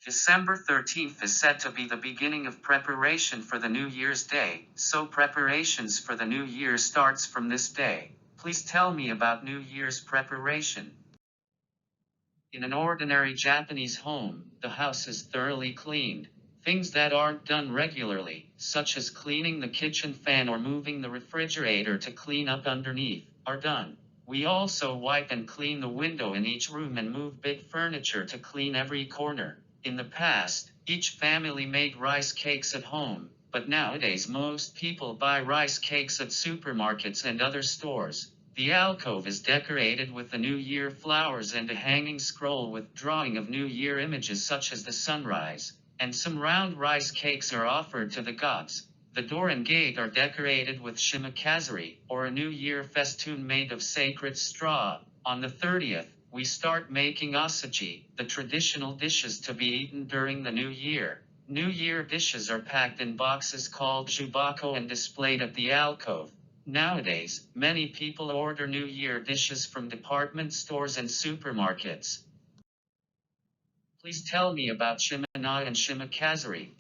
December 13th is said to be the beginning of preparation for the New Year's Day, so preparations for the New Year starts from this day. Please tell me about New Year's preparation. In an ordinary Japanese home, the house is thoroughly cleaned. Things that aren't done regularly, such as cleaning the kitchen fan or moving the refrigerator to clean up underneath, are done. We also wipe and clean the window in each room and move big furniture to clean every corner. In the past, each family made rice cakes at home, but nowadays most people buy rice cakes at supermarkets and other stores. The alcove is decorated with the New Year flowers and a hanging scroll with drawing of New Year images such as the sunrise, and some round rice cakes are offered to the gods. The door and gate are decorated with Shimakazeri, or a New Year festoon made of sacred straw. On the 30th, we start making osachi, the traditional dishes to be eaten during the New Year. New Year dishes are packed in boxes called jubako and displayed at the alcove. Nowadays, many people order New Year dishes from department stores and supermarkets. Please tell me about Shimano and Shimakazeri.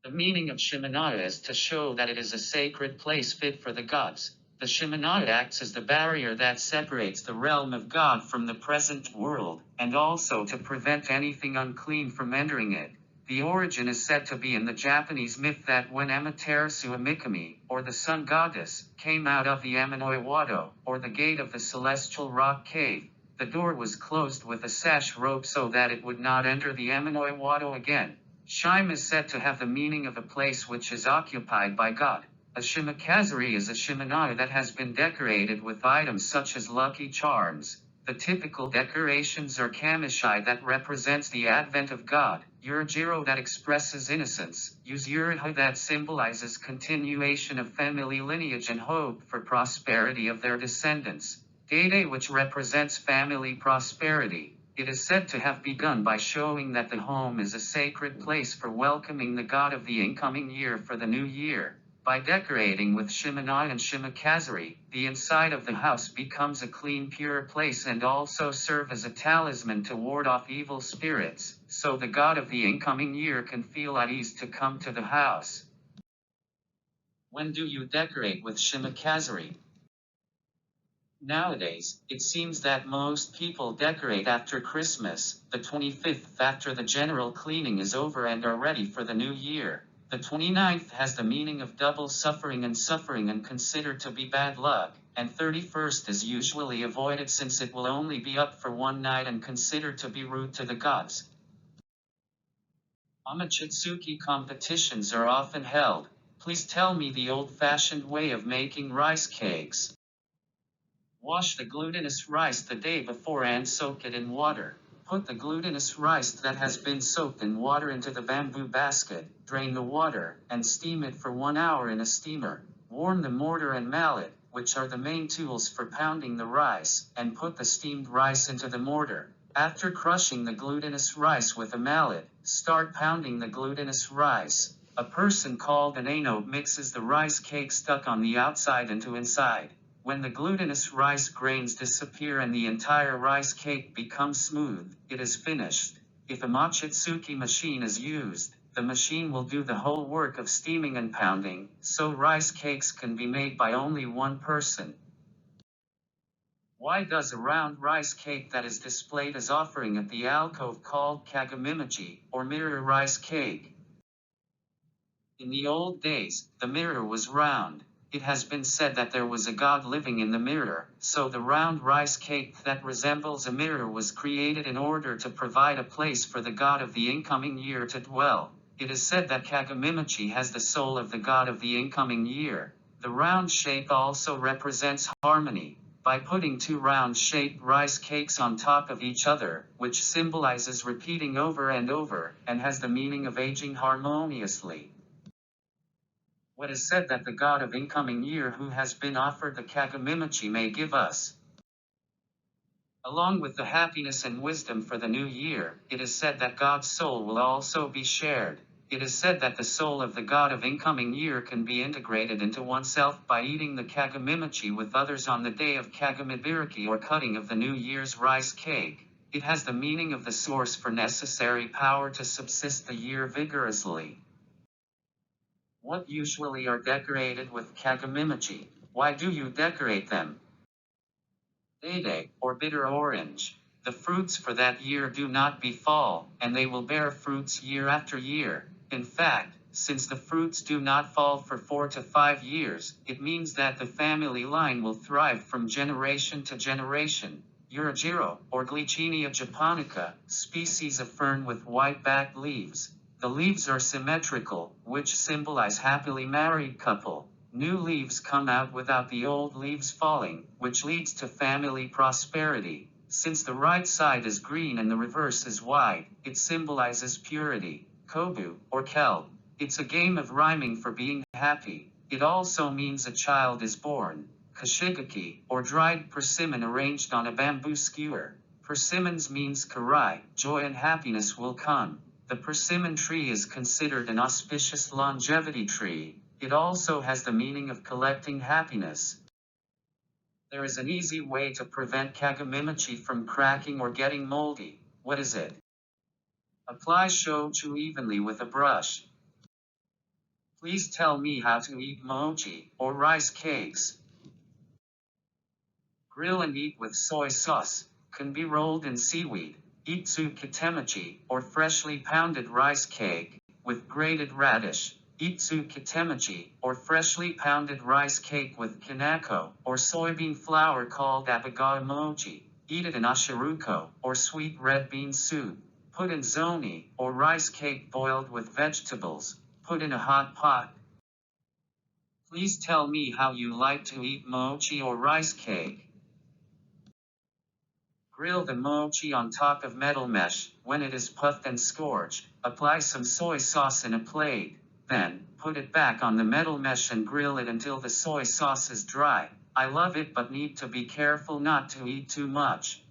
The meaning of Shimano is to show that it is a sacred place fit for the gods. The Shimano acts as the barrier that separates the realm of God from the present world, and also to prevent anything unclean from entering it. The origin is said to be in the Japanese myth that when Amaterasu Amikami, or the sun goddess, came out of the Amanoi Wado, or the gate of the celestial rock cave, the door was closed with a sash rope so that it would not enter the Amanoi Wado again. Shime is said to have the meaning of a place which is occupied by God. A Shimakazeri is a Shimano that has been decorated with items such as lucky charms. The typical decorations are kamishi that represents the advent of God, Yurjiro that expresses innocence, Yuzuriha that symbolizes continuation of family lineage and hope for prosperity of their descendants, Dede which represents family prosperity. It is said to have begun by showing that the home is a sacred place for welcoming the god of the incoming year for the new year. By decorating with Shimano and Shimakazeri, the inside of the house becomes a clean, pure place and also serve as a talisman to ward off evil spirits, so the god of the incoming year can feel at ease to come to the house. When do you decorate with Shimakazeri? Nowadays, it seems that most people decorate after Christmas, the 25th after the general cleaning is over and are ready for the new year. The 29th has the meaning of double suffering and considered to be bad luck, and 31st is usually avoided since it will only be up for one night and considered to be rude to the gods. Amachitsuki competitions are often held. Please tell me the old-fashioned way of making rice cakes. Wash the glutinous rice the day before and soak it in water. Put the glutinous rice that has been soaked in water into the bamboo basket, drain the water, and steam it for 1 hour in a steamer. Warm the mortar and mallet, which are the main tools for pounding the rice, and put the steamed rice into the mortar. After crushing the glutinous rice with a mallet, start pounding the glutinous rice. A person called an ano mixes the rice cake stuck on the outside into inside. When the glutinous rice grains disappear and the entire rice cake becomes smooth, it is finished. If a Mochitsuki machine is used, the machine will do the whole work of steaming and pounding, so rice cakes can be made by only one person. Why does a round rice cake that is displayed as offering at the alcove called kagamimachi, or mirror rice cake? In the old days, the mirror was round. It has been said that there was a god living in the mirror, so the round rice cake that resembles a mirror was created in order to provide a place for the god of the incoming year to dwell. It is said that Kagamimachi has the soul of the god of the incoming year. The round shape also represents harmony. By putting two round-shaped rice cakes on top of each other, which symbolizes repeating over and over, and has the meaning of aging harmoniously. What is said that the god of incoming year who has been offered the Kagamimachi may give us. Along with the happiness and wisdom for the new year, it is said that God's soul will also be shared. It is said that the soul of the god of incoming year can be integrated into oneself by eating the Kagamimachi with others on the day of Kagamibiriki or cutting of the New Year's rice cake. It has the meaning of the source for necessary power to subsist the year vigorously. What usually are decorated with kagamimachi? Why do you decorate them? Date, or bitter orange. The fruits for that year do not befall, and they will bear fruits year after year. In fact, since the fruits do not fall for 4 to 5 years, it means that the family line will thrive from generation to generation. Urajiro, or Glycinia japonica, species of fern with white-backed leaves. The leaves are symmetrical, which symbolize happily married couple. New leaves come out without the old leaves falling, which leads to family prosperity. Since the right side is green and the reverse is white, it symbolizes purity. Kobu, or kelp. It's a game of rhyming for being happy. It also means a child is born. Kashigaki, or dried persimmon arranged on a bamboo skewer. Persimmons means karai, joy and happiness will come. The persimmon tree is considered an auspicious longevity tree. It also has the meaning of collecting happiness. There is an easy way to prevent kagamimachi from cracking or getting moldy. What is it? Apply shochu evenly with a brush. Please tell me how to eat mochi, or rice cakes. Grill and eat with soy sauce. Can be rolled in seaweed. Itsu kitemachi, or freshly pounded rice cake, with grated radish. Itsu kitemachi, or freshly pounded rice cake with kinako, or soybean flour called abagawa mochi. Eat it in ashiruko, or sweet red bean soup. Put in zoni, or rice cake boiled with vegetables. Put in a hot pot. Please tell me how you like to eat mochi or rice cake. Grill the mochi on top of metal mesh. When it is puffed and scorched, apply some soy sauce in a plate. Then, put it back on the metal mesh and grill it until the soy sauce is dry. I love it but need to be careful not to eat too much.